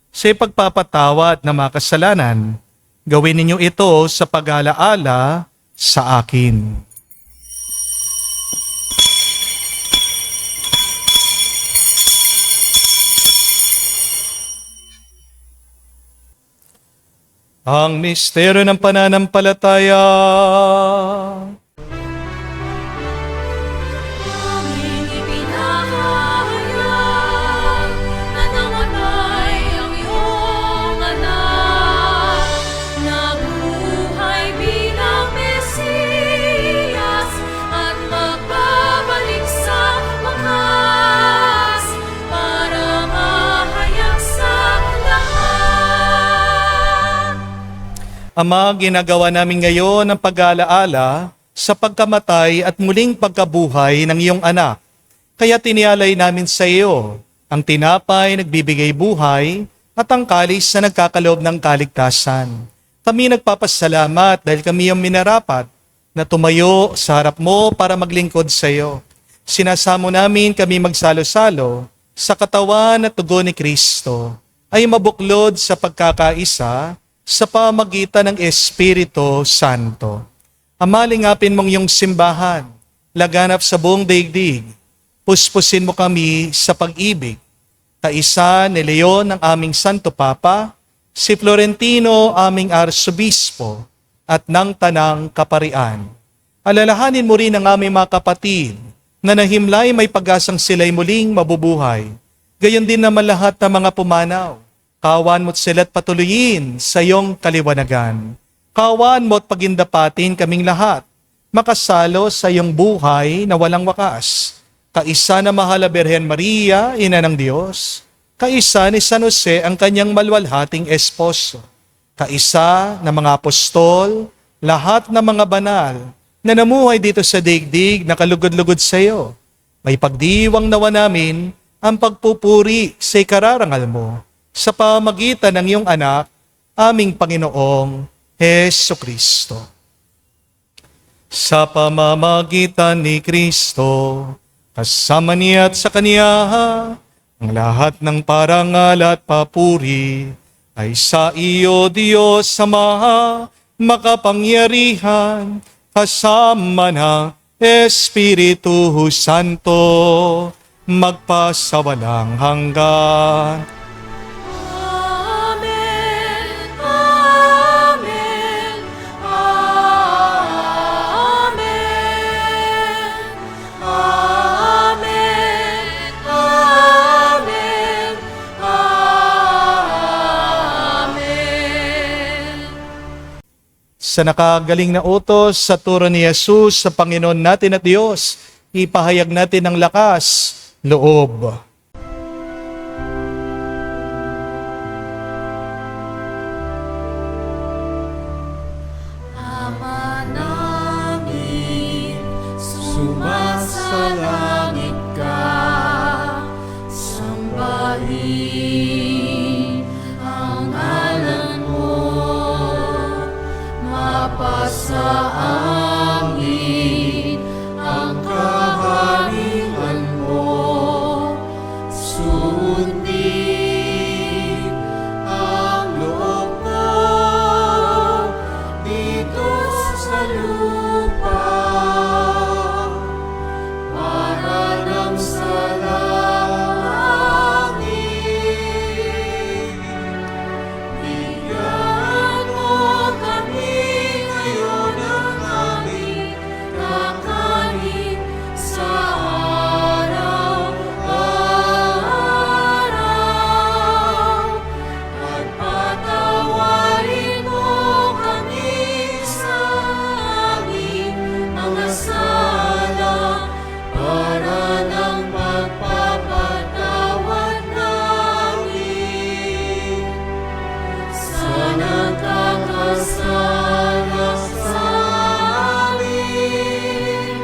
Speaker 2: Sa ipagpapatawad na mga kasalanan, gawin ninyo ito sa pag-alaala sa akin. Ang misteryo ng pananampalataya.
Speaker 1: Aming ipinahayag na namatay ang iyong anak, nabuhay bilang Mesiyas at magbabalik sa wakas para mahayag sa lahat.
Speaker 2: Ama, ginagawa namin ngayon ang pag-aalaala sa pagkamatay at muling pagkabuhay ng iyong anak. Kaya tinialay namin sa iyo ang tinapay nagbibigay buhay at ang kalis na nagkakaloob ng kaligtasan. Kami nagpapasalamat dahil kami yung minarapat na tumayo sa harap mo para maglingkod sa iyo. Sinasamo namin kami magsalo-salo sa katawan at tugon ni Kristo ay mabuklod sa pagkakaisa sa pamagitan ng Espiritu Santo. Amalingapin mong iyong simbahan, laganap sa buong daigdig. Puspusin mo kami sa pag-ibig. Kaisa ni Leon ang aming Santo Papa, si Florentino aming Arsobispo, at ng Tanang Kaparian. Alalahanin mo rin ang aming mga kapatid na nahimlay may pag-asang sila'y muling mabubuhay. Gayon din naman lahat ng mga pumanaw. Kawan mo't sila't patuloyin sa iyong kaliwanagan. Kawan mo't pagindapatin kaming lahat, makasalo sa iyong buhay na walang wakas. Kaisa na mahal na Birhen Maria, Ina ng Diyos. Kaisa ni San Jose ang kanyang malwalhating esposo. Kaisa na mga apostol, lahat ng mga banal na namuhay dito sa daigdig na kalugod-lugod sa iyo. May pagdiwang nawa namin ang pagpupuri sa ikararangal mo sa pamagitan ng iyong anak, aming Panginoong Hesu Kristo. Sa pamamagitan ni Kristo, kasama niya at sa Kaniya, ang lahat ng parangal at papuri ay sa iyo, Diyos Ama, makapangyarihan, kasama ng Espiritu Santo, magpasawalang hanggan.
Speaker 1: Amen, amen, amen, amen, amen, amen.
Speaker 2: Sa nakagaling na utos sa turo ni Jesus sa Panginoon natin at Diyos, ipahayag natin ang lakas, loob.
Speaker 1: Ama namin, sumasalangit ka, sambahin ang ngalan mo, mapasa amin ang kaharian mo, sundin ang loob mo dito sa lupa para nang sa langit. Bigyan mo kami ngayon ng aming kakanin sa araw-araw at patawarin mo kami sa aming mga sala para ng pagpapatawad namin sa nagkakasala sa amin.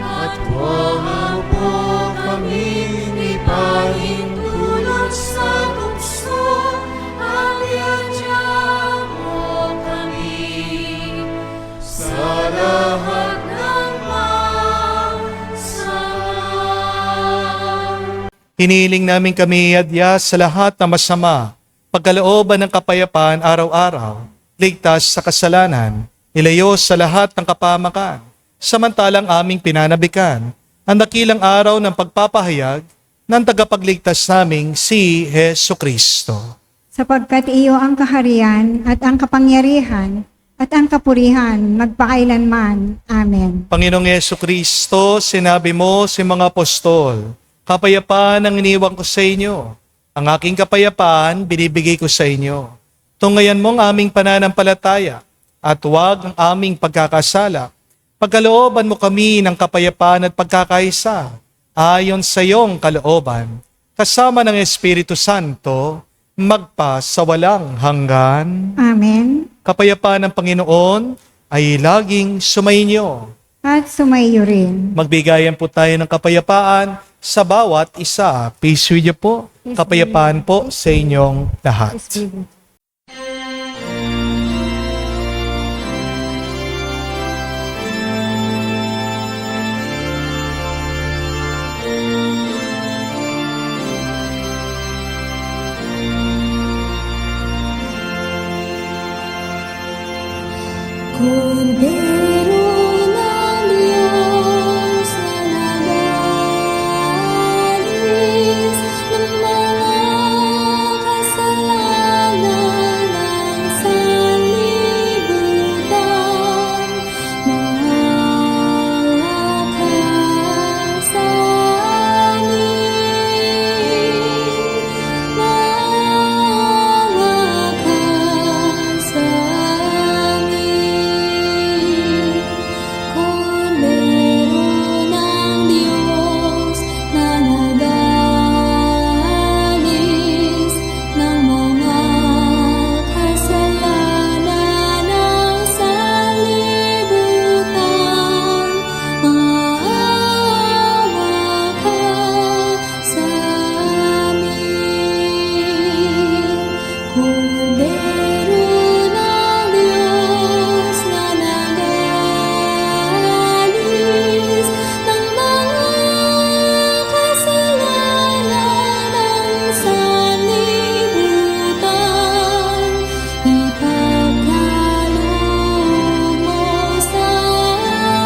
Speaker 1: At huwag mo kaming ipahintulot sa tukso, at iadya mo kami sa lahat ng masama.
Speaker 2: Hiniling namin kami adya sa lahat na masama, pagkalooban ng kapayapaan araw-araw, ligtas sa kasalanan, ilayo sa lahat ng kapamakan, samantalang aming pinanabikan, ang dakilang araw ng pagpapahayag ng tagapagligtas naming si Hesu Kristo.
Speaker 3: Sa sapagkat iyo ang kaharian at ang kapangyarihan at ang kapurihan magpakailanman. Amen.
Speaker 2: Panginoong Yesukristo, sinabi mo sa mga apostol, kapayapaan ang iniwan ko sa inyo. Ang aking kapayapaan binibigay ko sa inyo. Tungayan mo ang aming pananampalataya at huwag ang aming pagkakasala. Pagkalooban mo kami ng kapayapaan at pagkakaisa ayon sa iyong kalooban, kasama ng Espiritu Santo, magpa sa walang hanggan.
Speaker 3: Amen.
Speaker 2: Kapayapaan ng Panginoon ay laging sumainyo.
Speaker 3: At sumayo rin.
Speaker 2: Magbigayan po tayo ng kapayapaan sa bawat isa. Peace with you po. Kapayapaan po sa inyong lahat.
Speaker 1: Kordero ng Diyos na nagalis ng mga kasalanan ng sanlibutan, maawa ka sa amin, maawa ka sa amin. Kordero ng Diyos na nagalis ng mga kasalanan ng sanlibutan, maawa ka sa amin. Kordero ng Diyos na nagalis ng mga kasalanan ng sanlibutan, ipagkaloob mo sa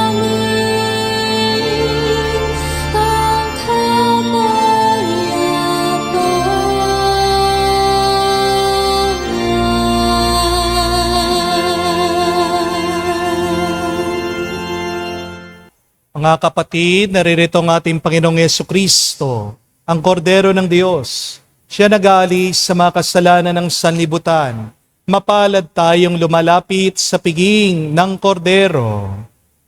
Speaker 1: amin ang kapayapaan.
Speaker 2: Mga kapatid, naririto ang ating Panginoong Yesukristo, ang Kordero ng Diyos. Siya nag-aalis sa mga kasalanan ng sanlibutan. Mapalad tayong lumalapit sa piging ng Kordero.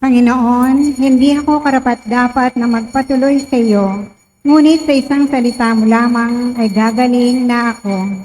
Speaker 3: Panginoon, hindi ako karapat-dapat na magpatuloy sa iyo, ngunit sa isang salita mo lamang ay gagaling na ako.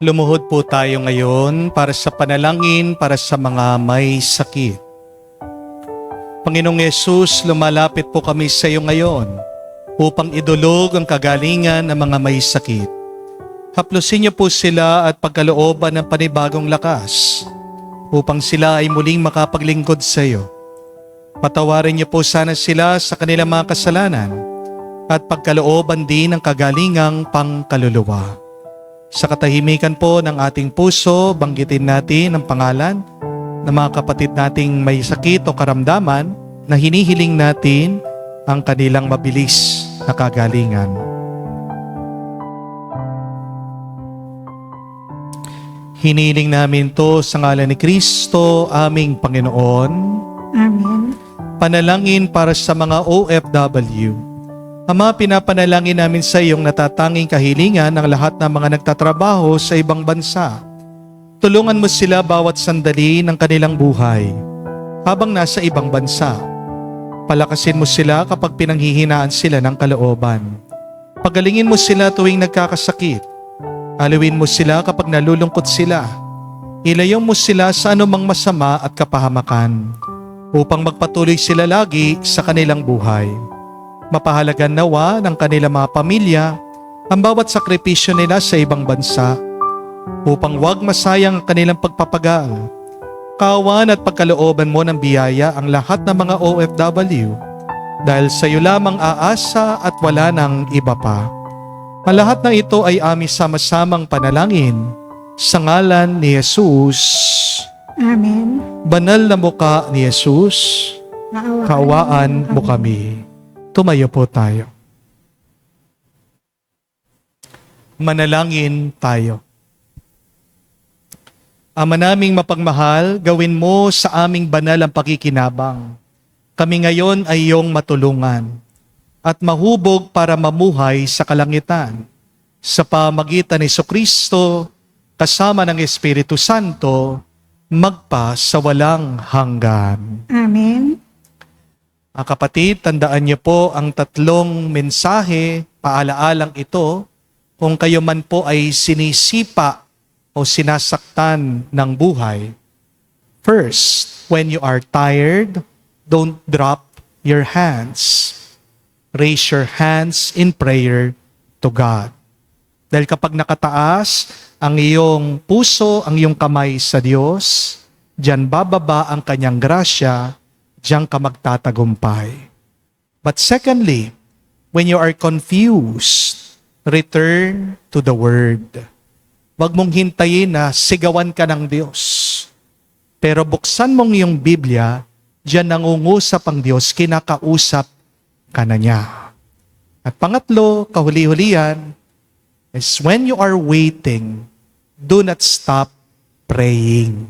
Speaker 2: Lumuhod po tayo ngayon para sa panalangin para sa mga may sakit. Panginoong Yesus, lumalapit po kami sa iyo ngayon upang idulog ang kagalingan ng mga may sakit. Haplusin niyo po sila at pagkalooban ng panibagong lakas upang sila ay muling makapaglingkod sa iyo. Patawarin niyo po sana sila sa kanilang mga kasalanan at pagkalooban din ng kagalingang pangkaluluwa. Sa katahimikan po ng ating puso, banggitin natin ang pangalan ng mga kapatid nating may sakit o karamdaman na hinihiling natin ang kanilang mabilis na kagalingan. Hinihiling namin to sa ngalan ni Kristo, aming Panginoon.
Speaker 3: Amen.
Speaker 2: Panalangin para sa mga OFW. Ama, pinapanalangin namin sa iyong natatanging kahilingan ng lahat ng mga nagtatrabaho sa ibang bansa. Tulungan mo sila bawat sandali ng kanilang buhay habang nasa ibang bansa. Palakasin mo sila kapag pinanghihinaan sila ng kalooban. Pagalingin mo sila tuwing nagkakasakit. Aliwin mo sila kapag nalulungkot sila. Ilayo mo sila sa anumang masama at kapahamakan upang magpatuloy sila lagi sa kanilang buhay. Mapahalagan nawa ng kanilang mga pamilya ang bawat sakripisyo nila sa ibang bansa upang wag masayang ang kanilang pagpapagal. Kawan at pagkalooban mo ng biyaya ang lahat ng mga OFW dahil sa iyo lamang aasa at wala ng iba pa. Ang lahat ng ito ay aming sama-samang panalangin sa ngalan ni Jesus.
Speaker 3: Amen.
Speaker 2: Banal na muka ni Jesus, kaawaan mo kami. Tumayo po tayo. Manalangin tayo. Ama naming mapagmahal, gawin mo sa aming banal ang pakikinabang. Kami ngayon ay iyong matulungan at mahubog para mamuhay sa kalangitan. Sa pamagitan ni Jesucristo, kasama ng Espiritu Santo, magpa sa walang hanggan.
Speaker 3: Amen.
Speaker 2: Mga kapatid, tandaan niyo po ang tatlong mensahe, paalaalang ito, kung kayo man po ay sinisipa o sinasaktan ng buhay. First, when you are tired, don't drop your hands. Raise your hands in prayer to God. Dahil kapag nakataas ang iyong puso, ang iyong kamay sa Diyos, diyan bababa ang kanyang grasya, diyan ka magtatagumpay. But secondly, when you are confused, return to the Word. Huwag mong hintayin na sigawan ka ng Diyos. Pero buksan mong iyong Biblia, diyan nangungusap ang Diyos, kinakausap ka na niya. At pangatlo, kahuli-hulihan, is when you are waiting, do not stop praying.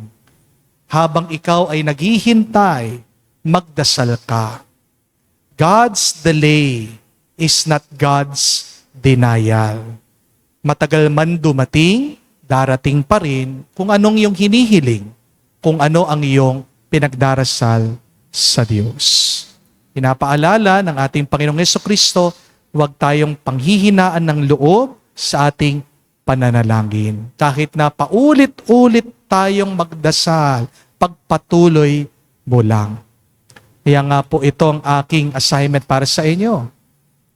Speaker 2: Habang ikaw ay naghihintay, magdasal ka. God's delay is not God's denial. Matagal man dumating, darating pa rin kung anong iyong hinihiling, kung ano ang iyong pinagdarasal sa Diyos. Pinapaalala ng ating Panginoong Jesucristo, huwag tayong panghihinaan ng loob sa ating pananalangin. Kahit na paulit-ulit tayong magdasal, pagpatuloy mo lang. Kaya nga po ito ang aking assignment para sa inyo.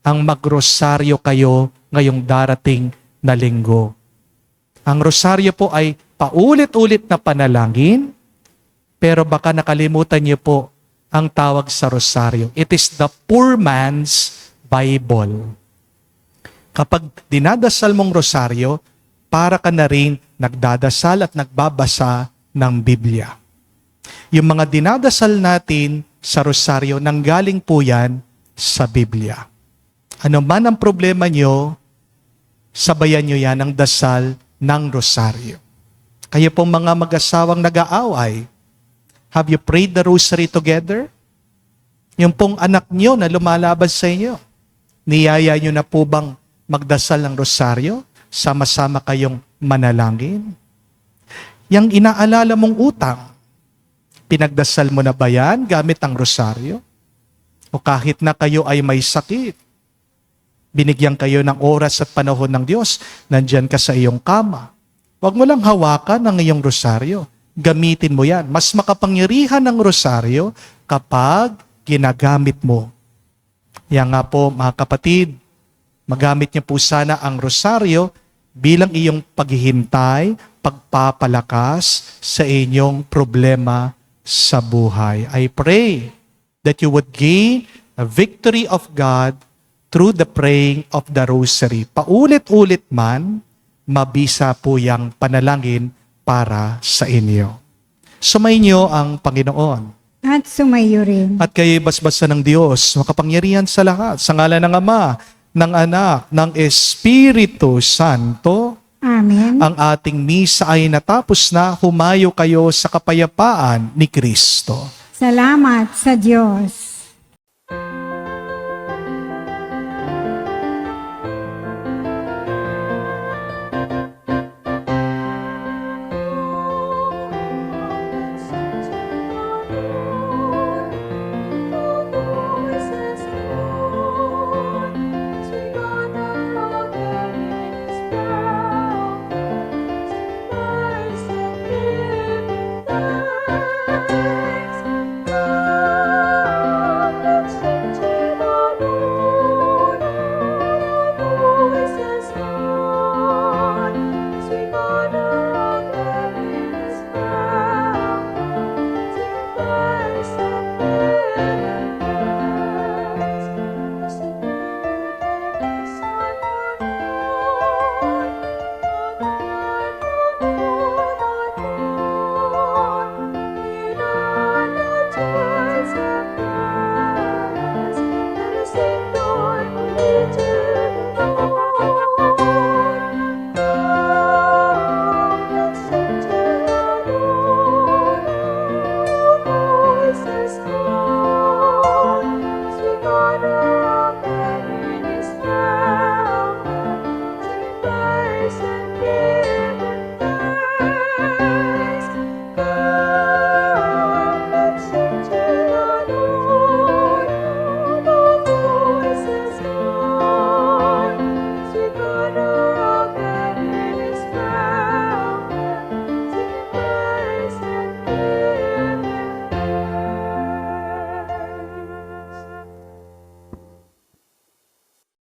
Speaker 2: Ang magrosaryo kayo ngayong darating na linggo. Ang rosaryo po ay paulit-ulit na panalangin, pero baka nakalimutan niyo po ang tawag sa rosaryo. It is the poor man's Bible. Kapag dinadasal mong rosaryo, para ka na rin nagdadasal at nagbabasa ng Biblia. Yung mga dinadasal natin sa rosaryo, nanggaling po yan sa Biblia. Ano man ang problema nyo, sabayan nyo yan ang dasal ng rosaryo. Kayo pong mga mag-asawang nag-aaway, have you prayed the rosary together? Yung pong anak nyo na lumalaban sa inyo, niyaya nyo na po bang magdasal ng rosaryo? Sama-sama kayong manalangin? Yang inaalala mong utang, pinagdasal mo na ba yan gamit ang rosaryo? O kahit na kayo ay may sakit, binigyan kayo ng oras at panahon ng Diyos, nandyan ka sa iyong kama, Huwag mo lang hawakan ang iyong rosaryo. Gamitin mo yan. Mas makapangyarihan ang rosaryo kapag ginagamit mo. Yan nga po mga kapatid, magamit niyo po sana ang rosaryo bilang iyong paghihintay, pagpapalakas sa inyong problema sa buhay. I pray that you would gain a victory of God through the praying of the rosary. Paulit-ulit man, mabisa po yung panalangin para sa inyo. Sumainyo ang Panginoon.
Speaker 3: At sumayo rin.
Speaker 2: At kayo'y basbasan ng Diyos, makapangyarihan sa lahat, sa ngalan ng Ama, ng Anak, ng Espiritu Santo.
Speaker 3: Amen.
Speaker 2: Ang ating misa ay natapos na, humayo kayo sa kapayapaan ni Kristo.
Speaker 3: Salamat sa Diyos.